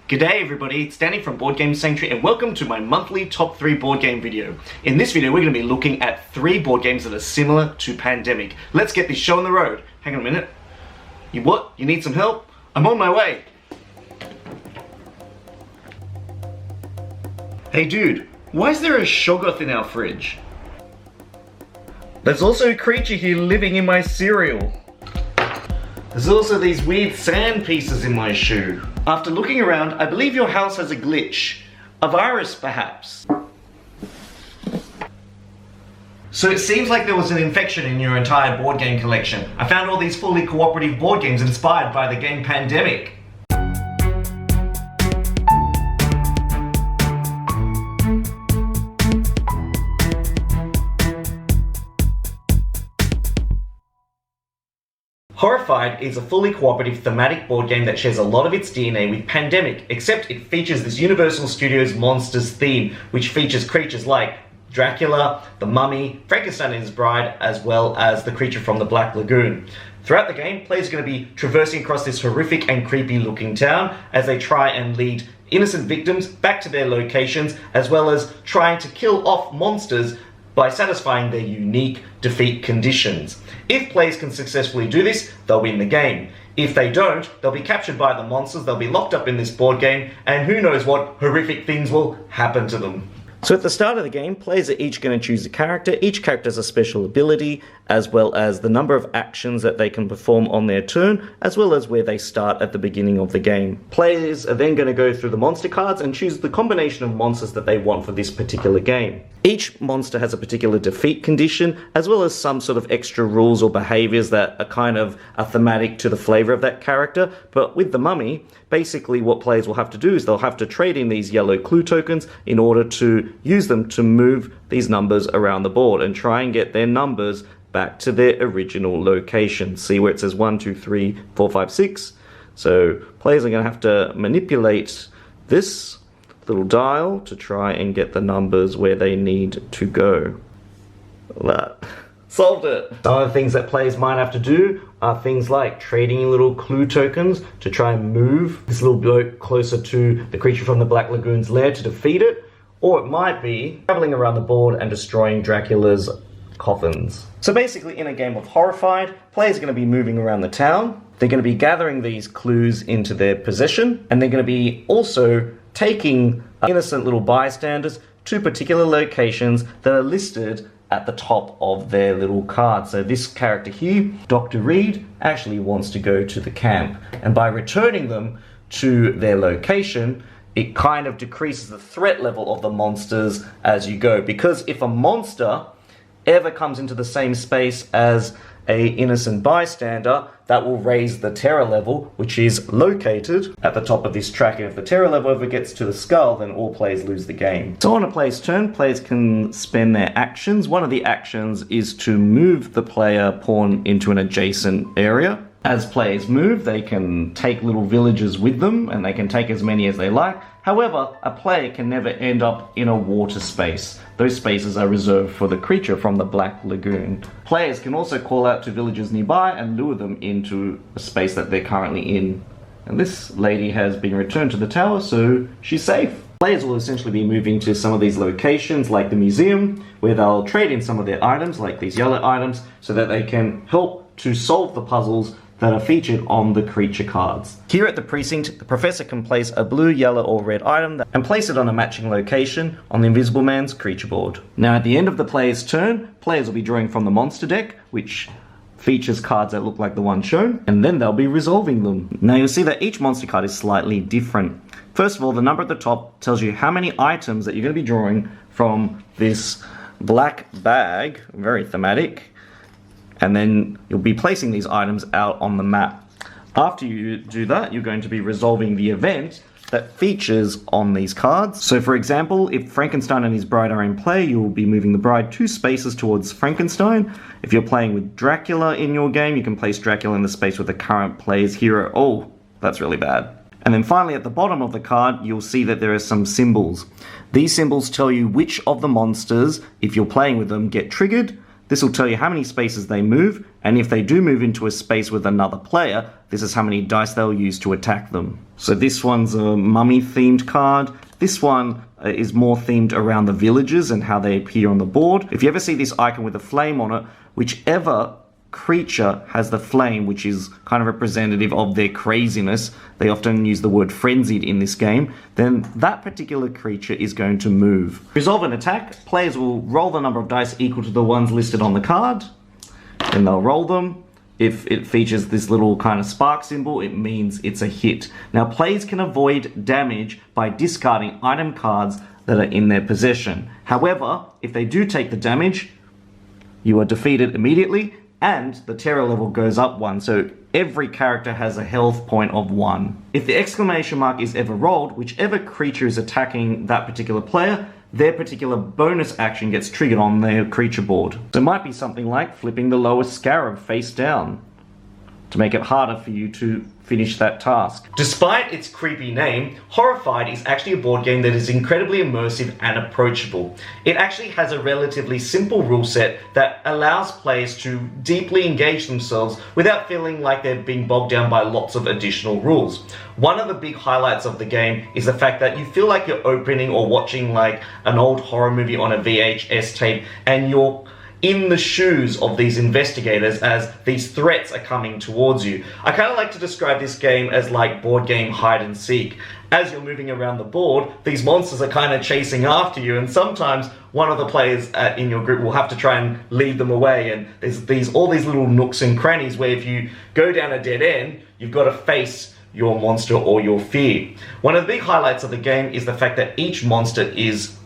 G'day everybody, it's Danny from Board Game Sanctuary and welcome to my monthly top 3 board game video. In this video we're going to be looking at 3 board games that are similar to Pandemic. Let's get this show on the road. Hang on a minute. You what? You need some help? I'm on my way. Hey dude, why is there a Shoggoth in our fridge? There's also a creature here living in my cereal. There's also these weird sand pieces in my shoe. After looking around, I believe your house has a glitch. A virus, perhaps. So it seems like there was an infection in your entire board game collection. I found all these fully cooperative board games inspired by the game Pandemic. Horrified is a fully cooperative thematic board game that shares a lot of its DNA with Pandemic, except it features this Universal Studios Monsters theme, which features creatures like Dracula, the Mummy, Frankenstein and his bride, as well as the creature from the Black Lagoon. Throughout the game, players are going to be traversing across this horrific and creepy looking town as they try and lead innocent victims back to their locations, as well as trying to kill off monsters by satisfying their unique defeat conditions. If players can successfully do this, they'll win the game. If they don't, they'll be captured by the monsters, they'll be locked up in this board game, and who knows what horrific things will happen to them. So at the start of the game, players are each going to choose a character. Each character has a special ability, as well as the number of actions that they can perform on their turn, as well as where they start at the beginning of the game. Players are then going to go through the monster cards and choose the combination of monsters that they want for this particular game. Each monster has a particular defeat condition, as well as some sort of extra rules or behaviors that are kind of thematic to the flavor of that character. But with the Mummy, basically what players will have to do is they'll have to trade in these yellow clue tokens in order to use them to move these numbers around the board and try and get their numbers back to their original location. See where it says 1, 2, 3, 4, 5, 6? So players are going to have to manipulate this little dial to try and get the numbers where they need to go. That solved it. Some of the things that players might have to do are things like trading in little clue tokens to try and move this little bloke closer to the creature from the Black Lagoon's lair to defeat it, or it might be traveling around the board and destroying Dracula's coffins. So basically, in a game of Horrified, players are going to be moving around the town. They're going to be gathering these clues into their possession, and they're going to be also taking innocent little bystanders to particular locations that are listed at the top of their little card. So this character here, Dr. Reed, actually wants to go to the camp, and by returning them to their location, it kind of decreases the threat level of the monsters as you go, because if a monster ever comes into the same space as a innocent bystander, that will raise the terror level, which is located at the top of this track. And if the terror level ever gets to the skull, then all players lose the game. So on a player's turn, players can spend their actions. One of the actions is to move the player pawn into an adjacent area. As players move, they can take little villages with them, and they can take as many as they like. However, a player can never end up in a water space. Those spaces are reserved for the creature from the Black Lagoon. Players can also call out to villagers nearby and lure them into a space that they're currently in. And this lady has been returned to the tower, so she's safe. Players will essentially be moving to some of these locations, like the museum, where they'll trade in some of their items, like these yellow items, so that they can help to solve the puzzles that are featured on the creature cards. Here at the precinct, the professor can place a blue, yellow or red item and place it on a matching location on the Invisible Man's creature board. Now at the end of the player's turn, players will be drawing from the monster deck, which features cards that look like the one shown, and then they'll be resolving them. Now you'll see that each monster card is slightly different. First of all, the number at the top tells you how many items that you're going to be drawing from this black bag, very thematic, and then you'll be placing these items out on the map. After you do that, you're going to be resolving the event that features on these cards. So for example, if Frankenstein and his bride are in play, you will be moving the bride 2 spaces towards Frankenstein. If you're playing with Dracula in your game, you can place Dracula in the space with the current player's hero. Oh, that's really bad. And then finally at the bottom of the card, you'll see that there are some symbols. These symbols tell you which of the monsters, if you're playing with them, get triggered, This will tell you how many spaces they move, and if they do move into a space with another player, this is how many dice they'll use to attack them. So this one's a mummy-themed card. This one is more themed around the villagers and how they appear on the board. If you ever see this icon with a flame on it, whichever creature has the flame, which is kind of representative of their craziness, they often use the word frenzied in this game, then that particular creature is going to move. To resolve an attack, players will roll the number of dice equal to the ones listed on the card, and they'll roll them. If it features this little kind of spark symbol, it means it's a hit. Now, players can avoid damage by discarding item cards that are in their possession. However, if they do take the damage, you are defeated immediately, and the terror level goes up 1, so every character has a health point of 1. If the exclamation mark is ever rolled, whichever creature is attacking that particular player, their particular bonus action gets triggered on their creature board. So it might be something like flipping the lowest scarab face down to make it harder for you to finish that task. Despite its creepy name, Horrified is actually a board game that is incredibly immersive and approachable. It actually has a relatively simple rule set that allows players to deeply engage themselves without feeling like they're being bogged down by lots of additional rules. One of the big highlights of the game is the fact that you feel like you're opening or watching like an old horror movie on a VHS tape, and you're in the shoes of these investigators as these threats are coming towards you. I kind of like to describe this game as like board game hide and seek. As you're moving around the board, these monsters are kind of chasing after you, and sometimes one of the players in your group will have to try and lead them away, and there's all these little nooks and crannies where if you go down a dead end, you've got to face your monster or your fear. One of the big highlights of the game is the fact that each monster is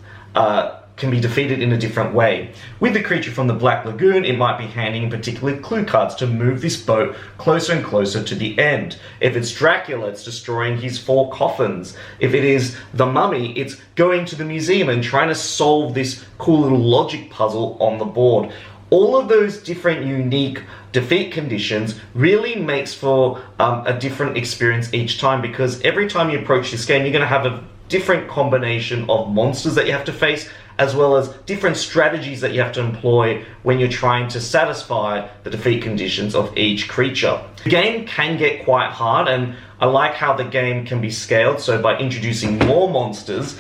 can be defeated in a different way. With the creature from the Black Lagoon, it might be handing particular clue cards to move this boat closer and closer to the end. If it's Dracula, it's destroying his 4 coffins. If it is the Mummy, it's going to the museum and trying to solve this cool little logic puzzle on the board. All of those different unique defeat conditions really makes for a different experience each time, because every time you approach this game, you're going to have a different combination of monsters that you have to face, as well as different strategies that you have to employ when you're trying to satisfy the defeat conditions of each creature. The game can get quite hard, and I like how the game can be scaled, so by introducing more monsters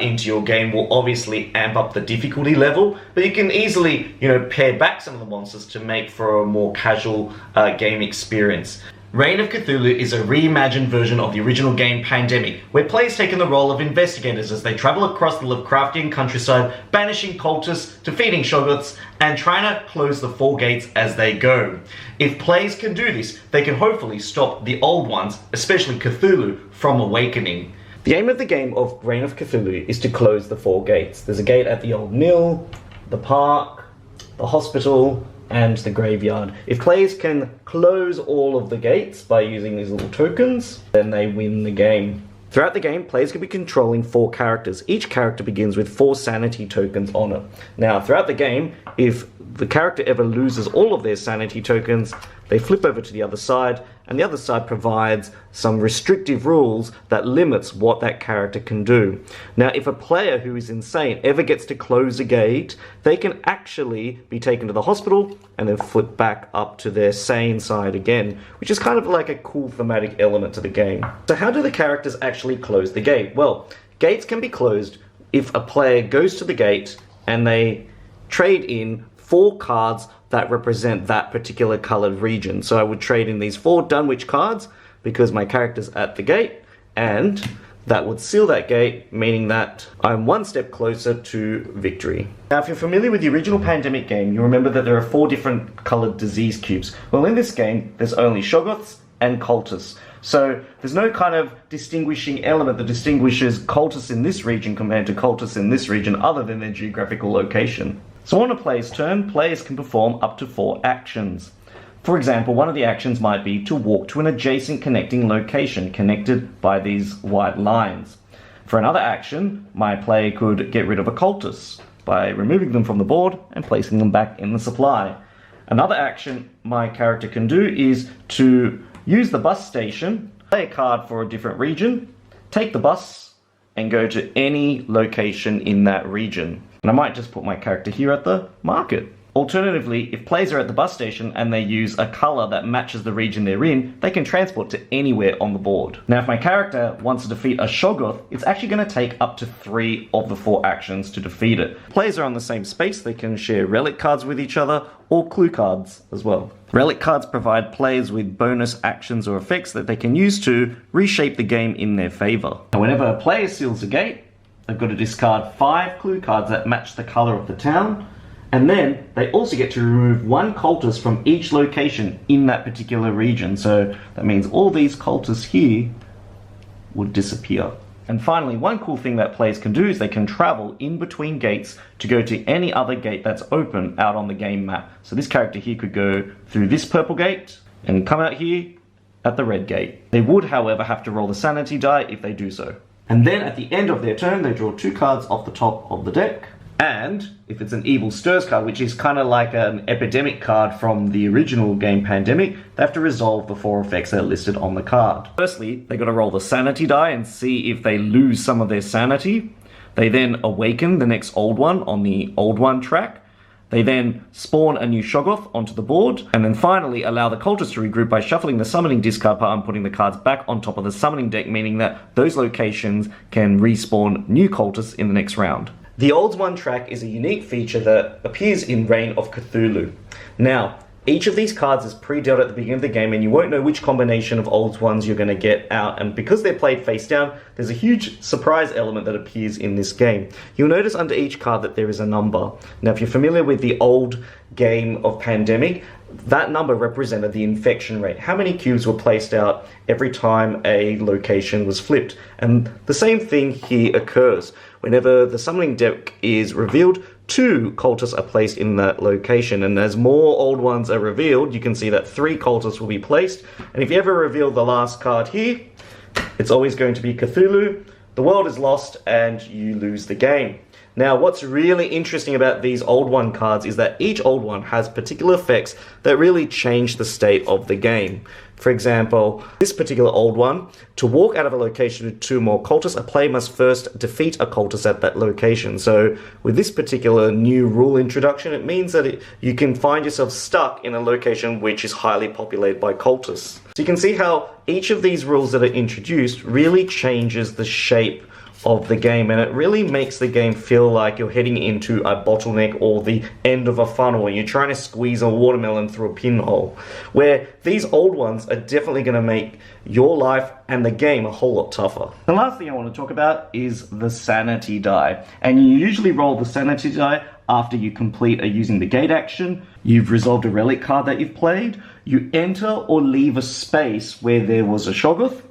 into your game will obviously amp up the difficulty level, but you can easily, pare back some of the monsters to make for a more casual game experience. Reign of Cthulhu is a reimagined version of the original game Pandemic, where players take in the role of investigators as they travel across the Lovecraftian countryside, banishing cultists, defeating Shoggoths, and trying to close the 4 gates as they go. If players can do this, they can hopefully stop the old ones, especially Cthulhu, from awakening. The aim of the game of Reign of Cthulhu is to close the 4 gates. There's a gate at the Old Mill, the park, the hospital, and the graveyard. If players can close all of the gates by using these little tokens, then they win the game. Throughout the game, players can be controlling 4 characters. Each character begins with 4 sanity tokens on it. Now, throughout the game, if the character ever loses all of their sanity tokens, they flip over to the other side, and the other side provides some restrictive rules that limits what that character can do. Now, if a player who is insane ever gets to close a gate, they can actually be taken to the hospital and then flip back up to their sane side again, which is kind of like a cool thematic element to the game. So how do the characters actually close the gate? Well, gates can be closed if a player goes to the gate and they trade in 4 cards that represent that particular coloured region. So I would trade in these 4 Dunwich cards because my character's at the gate, and that would seal that gate, meaning that I'm 1 step closer to victory. Now, if you're familiar with the original Pandemic game, you'll remember that there are 4 different coloured disease cubes. Well, in this game, there's only Shoggoths and cultists. So there's no kind of distinguishing element that distinguishes cultists in this region compared to cultists in this region other than their geographical location. So on a player's turn, players can perform up to 4 actions. For example, one of the actions might be to walk to an adjacent connecting location connected by these white lines. For another action, my player could get rid of a cultist by removing them from the board and placing them back in the supply. Another action my character can do is to use the bus station, play a card for a different region, take the bus, and go to any location in that region. And I might just put my character here at the market. Alternatively, if players are at the bus station and they use a colour that matches the region they're in, they can transport to anywhere on the board. Now, if my character wants to defeat a Shoggoth, it's actually going to take up to 3 of the 4 actions to defeat it. Players are on the same space, they can share relic cards with each other, or clue cards as well. Relic cards provide players with bonus actions or effects that they can use to reshape the game in their favour. Now, whenever a player seals a gate, they've got to discard 5 clue cards that match the colour of the town, and then they also get to remove 1 cultist from each location in that particular region. So that means all these cultists here would disappear. And finally, one cool thing that players can do is they can travel in between gates to go to any other gate that's open out on the game map. So this character here could go through this purple gate and come out here at the red gate. They would, however, have to roll the sanity die if they do so. And then at the end of their turn, they draw 2 cards off the top of the deck. And if it's an Evil Stirs card, which is kind of like an epidemic card from the original game Pandemic, they have to resolve the 4 effects that are listed on the card. Firstly, they got to roll the sanity die and see if they lose some of their sanity. They then awaken the next old one on the old one track. They then spawn a new Shoggoth onto the board, and then finally allow the cultists to regroup by shuffling the summoning discard pile and putting the cards back on top of the summoning deck, meaning that those locations can respawn new cultists in the next round. The Olds One track is a unique feature that appears in Reign of Cthulhu. Now, each of these cards is pre-dealt at the beginning of the game, and you won't know which combination of Olds Ones you're going to get out, and because they're played face down, there's a huge surprise element that appears in this game. You'll notice under each card that there is a number. Now, if you're familiar with the old game of Pandemic, that number represented the infection rate. How many cubes were placed out every time a location was flipped? And the same thing here occurs. Whenever the summoning deck is revealed, 2 cultists are placed in that location, and as more old ones are revealed, you can see that 3 cultists will be placed. And if you ever reveal the last card here, it's always going to be Cthulhu. The world is lost and you lose the game. Now, what's really interesting about these Old One cards is that each Old One has particular effects that really change the state of the game. For example, this particular Old One, to walk out of a location with 2 more cultists, a player must first defeat a cultist at that location. So with this particular new rule introduction, it means that you can find yourself stuck in a location which is highly populated by cultists. So you can see how each of these rules that are introduced really changes the shape of the game, and it really makes the game feel like you're heading into a bottleneck or the end of a funnel and you're trying to squeeze a watermelon through a pinhole, where these old ones are definitely going to make your life and the game a whole lot tougher. The last thing I want to talk about is the sanity die, and you usually roll the sanity die after you complete a using the gate action, you've resolved a relic card that you've played, you enter or leave a space where there was a Shoggoth,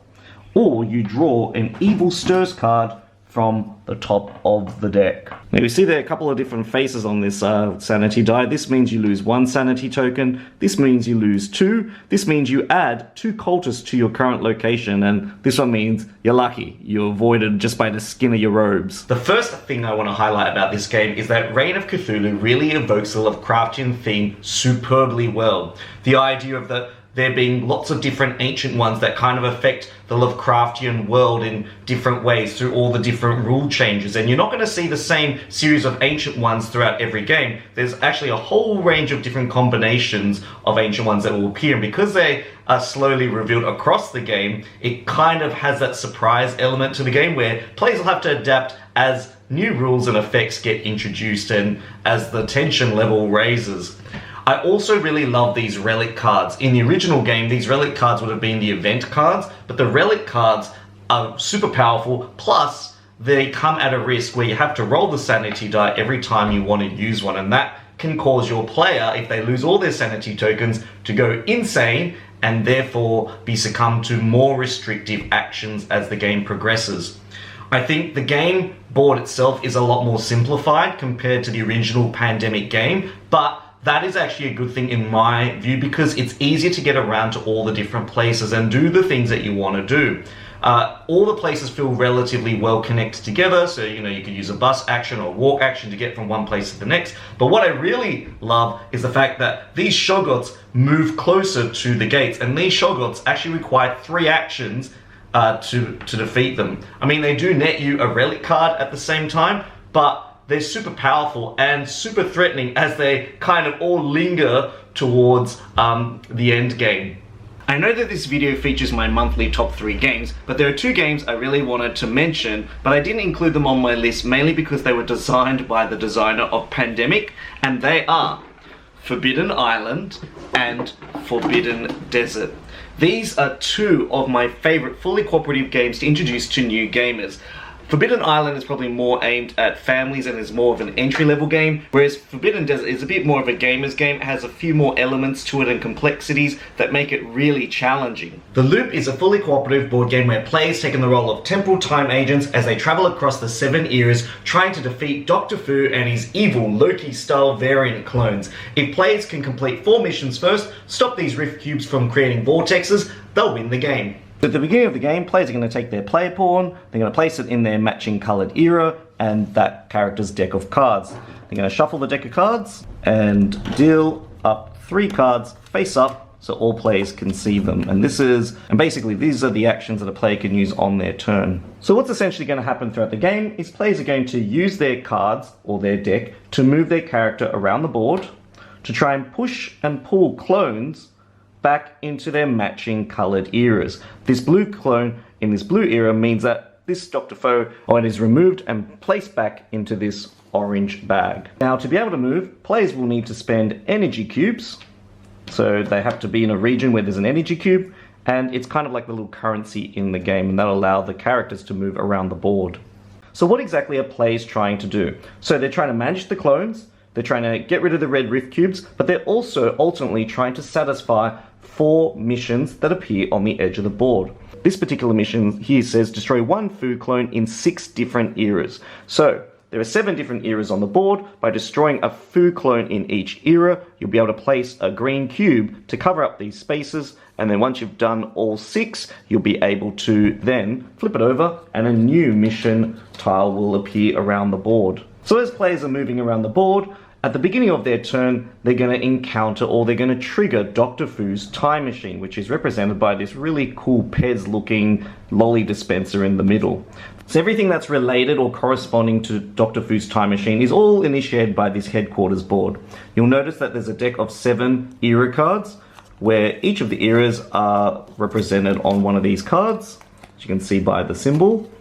or you draw an Evil Stirs card from the top of the deck. Now you see there are a couple of different faces on this sanity die. This means you lose 1 sanity token, this means you lose 2, this means you add 2 cultists to your current location, and this one means you're lucky, you're avoided just by the skin of your robes. The first thing I want to highlight about this game is that Reign of Cthulhu really evokes the Lovecraftian theme superbly well. The idea of there being lots of different ancient ones that kind of affect the Lovecraftian world in different ways through all the different rule changes. And you're not going to see the same series of ancient ones throughout every game. There's actually a whole range of different combinations of ancient ones that will appear. And because they are slowly revealed across the game, it kind of has that surprise element to the game where players will have to adapt as new rules and effects get introduced and as the tension level raises. I also really love these relic cards. In the original game, these relic cards would have been the event cards, but the relic cards are super powerful, plus they come at a risk where you have to roll the sanity die every time you want to use one, and that can cause your player, if they lose all their sanity tokens, to go insane and therefore be succumbed to more restrictive actions as the game progresses. I think the game board itself is a lot more simplified compared to the original Pandemic game, but that is actually a good thing in my view because it's easier to get around to all the different places and do the things that you want to do. All the places feel relatively well connected together, so you could use a bus action or walk action to get from one place to the next. But what I really love is the fact that these Shoggoths move closer to the gates, and these Shoggoths actually require 3 actions to defeat them. I mean, they do net you a relic card at the same time, but they're super powerful and super threatening as they kind of all linger towards the end game. I know that this video features my monthly top 3 games, but there are 2 games I really wanted to mention, but I didn't include them on my list mainly because they were designed by the designer of Pandemic, and they are Forbidden Island and Forbidden Desert. These are 2 of my favorite fully cooperative games to introduce to new gamers. Forbidden Island is probably more aimed at families and is more of an entry-level game, whereas Forbidden Desert is a bit more of a gamer's game. It has a few more elements to it and complexities that make it really challenging. The Loop is a fully cooperative board game where players take on the role of temporal time agents as they travel across the 7 eras trying to defeat Dr. Fu and his evil Loki-style variant clones. If players can complete 4 missions first, stop these rift cubes from creating vortexes, they'll win the game. At the beginning of the game, players are going to take their player pawn, they're going to place it in their matching coloured era and that character's deck of cards. They're going to shuffle the deck of cards and deal up 3 cards face up so all players can see them. And basically these are the actions that a player can use on their turn. So what's essentially going to happen throughout the game is players are going to use their cards or their deck to move their character around the board to try and push and pull clones back into their matching coloured eras. This blue clone in this blue era means that this Dr. Foe is removed and placed back into this orange bag. Now to be able to move, players will need to spend energy cubes. So they have to be in a region where there's an energy cube, and it's kind of like the little currency in the game, and that'll allow the characters to move around the board. So what exactly are players trying to do? So they're trying to manage the clones, they're trying to get rid of the red rift cubes, but they're also ultimately trying to satisfy 4 missions that appear on the edge of the board. This particular mission here says destroy 1 Fu clone in 6 different eras. So there are 7 different eras on the board. By destroying a Fu clone in each era, you'll be able to place a green cube to cover up these spaces, and then once you've done all 6, you'll be able to then flip it over and a new mission tile will appear around the board. So as players are moving around the board, at the beginning of their turn, they're going to encounter or they're going to trigger Dr. Fu's time machine, which is represented by this really cool Pez-looking lolly dispenser in the middle. So everything that's related or corresponding to Dr. Fu's time machine is all initiated by this headquarters board. You'll notice that there's a deck of 7 era cards, where each of the eras are represented on one of these cards, as you can see by the symbol.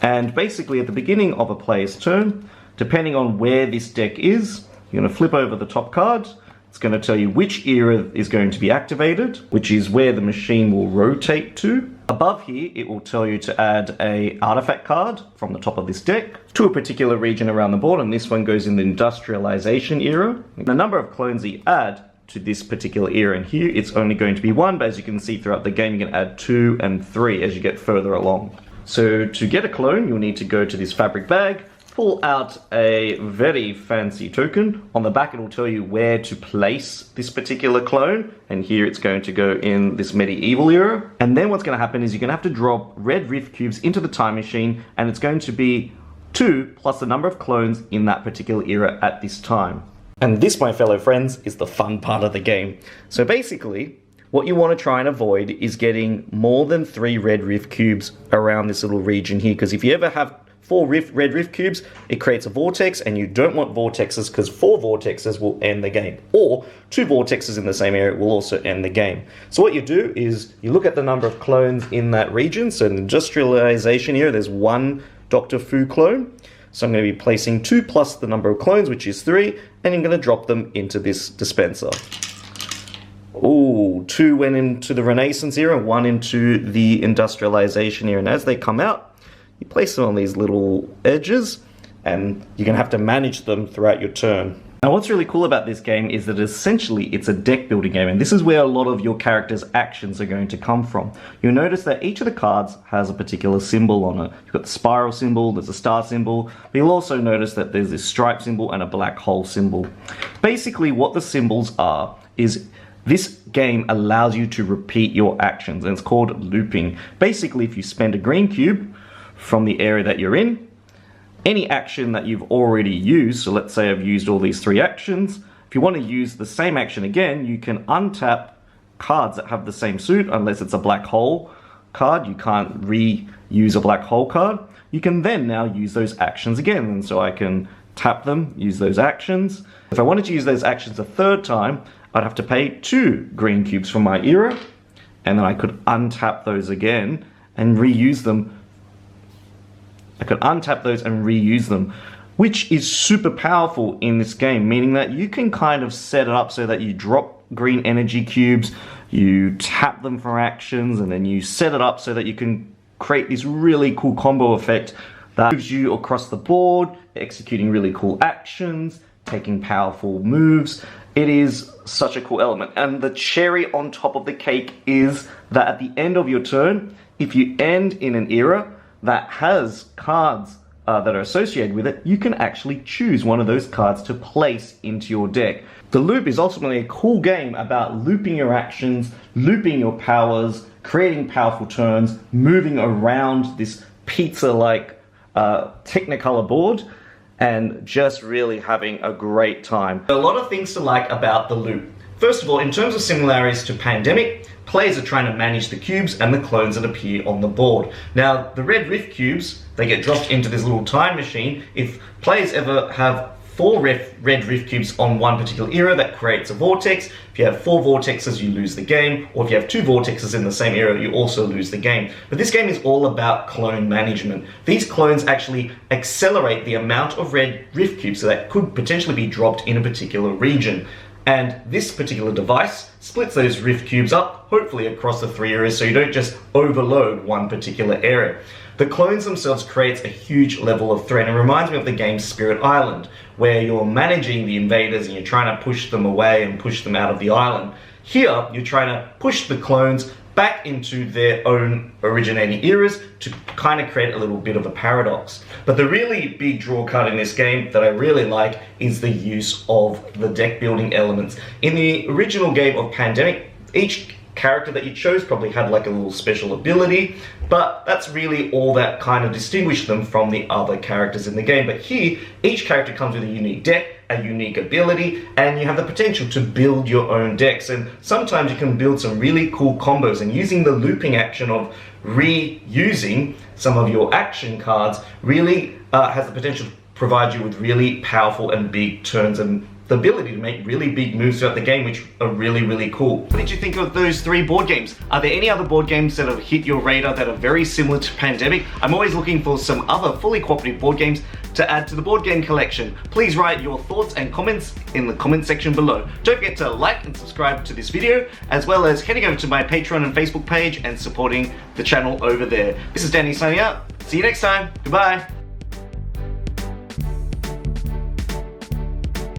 And basically at the beginning of a player's turn, depending on where this deck is, you're going to flip over the top card. It's going to tell you which era is going to be activated, which is where the machine will rotate to. Above here, it will tell you to add an artifact card from the top of this deck to a particular region around the board, and this one goes in the industrialization era. The number of clones that you add to this particular era, and here it's only going to be 1, but as you can see throughout the game, you can add 2 and 3 as you get further along. So to get a clone, you'll need to go to this fabric bag, pull out a very fancy token. On the back it will tell you where to place this particular clone, and here it's going to go in this medieval era. And then what's going to happen is you're going to have to drop red rift cubes into the time machine, and it's going to be 2 plus the number of clones in that particular era at this time. And this, my fellow friends, is the fun part of the game. So basically, what you want to try and avoid is getting more than 3 red rift cubes around this little region here, because if you ever have 4 red rift cubes, it creates a vortex, and you don't want vortexes because 4 vortexes will end the game. Or 2 vortexes in the same area will also end the game. So what you do is you look at the number of clones in that region. So in the industrialization here, there's 1 Dr. Fu clone. So I'm going to be placing 2 plus the number of clones, which is 3, and I'm going to drop them into this dispenser. Ooh, 2 went into the Renaissance era, 1 into the industrialization era, and as they come out, you place them on these little edges, and you're going to have to manage them throughout your turn. Now what's really cool about this game is that essentially it's a deck building game, and this is where a lot of your character's actions are going to come from. You'll notice that each of the cards has a particular symbol on it. You've got the spiral symbol, there's a star symbol, but you'll also notice that there's this stripe symbol and a black hole symbol. Basically what the symbols are is this game allows you to repeat your actions, and it's called looping. Basically, if you spend a green cube from the area that you're in, any action that you've already used, so let's say I've used all these 3 actions, if you want to use the same action again, you can untap cards that have the same suit, unless it's a black hole card. You can't reuse a black hole card. You can then now use those actions again, and so I can tap them, use those actions. If I wanted to use those actions a third time, I'd have to pay 2 green cubes from my era, and then I could untap those again and reuse them. I could untap those and reuse them, which is super powerful in this game, meaning that you can kind of set it up so that you drop green energy cubes, you tap them for actions, and then you set it up so that you can create this really cool combo effect that moves you across the board, executing really cool actions, taking powerful moves. It is such a cool element. And the cherry on top of the cake is that at the end of your turn, if you end in an era that has cards that are associated with it, you can actually choose one of those cards to place into your deck. The loop is ultimately a cool game about looping your actions, looping your powers, creating powerful turns, moving around this pizza-like Technicolor board, and just really having a great time. A lot of things to like about the loop. First of all, in terms of similarities to Pandemic, players are trying to manage the cubes and the clones that appear on the board. Now, the red rift cubes, they get dropped into this little time machine. If players ever have 4 red rift cubes on one particular era, that creates a vortex. If you have 4 vortexes, you lose the game, or if you have 2 vortexes in the same era, you also lose the game. But this game is all about clone management. These clones actually accelerate the amount of red rift cubes that could potentially be dropped in a particular region. And this particular device splits those rift cubes up, hopefully across the 3 areas, so you don't just overload one particular area. The clones themselves creates a huge level of threat. It reminds me of the game Spirit Island, where you're managing the invaders and you're trying to push them away and push them out of the island. Here, you're trying to push the clones back into their own originating eras to kind of create a little bit of a paradox. But the really big draw card in this game that I really like is the use of the deck building elements. In the original game of Pandemic, each character that you chose probably had like a little special ability, but that's really all that kind of distinguished them from the other characters in the game. But here, each character comes with a unique deck, a unique ability, and you have the potential to build your own decks. And sometimes you can build some really cool combos, and using the looping action of reusing some of your action cards really has the potential to provide you with really powerful and big turns and the ability to make really big moves throughout the game, which are really, really cool. What did you think of those 3 board games? Are there any other board games that have hit your radar that are very similar to Pandemic? I'm always looking for some other fully cooperative board games to add to the board game collection. Please write your thoughts and comments in the comment section below. Don't forget to like and subscribe to this video, as well as heading over to my Patreon and Facebook page and supporting the channel over there. This is Danny signing out. See you next time. Goodbye.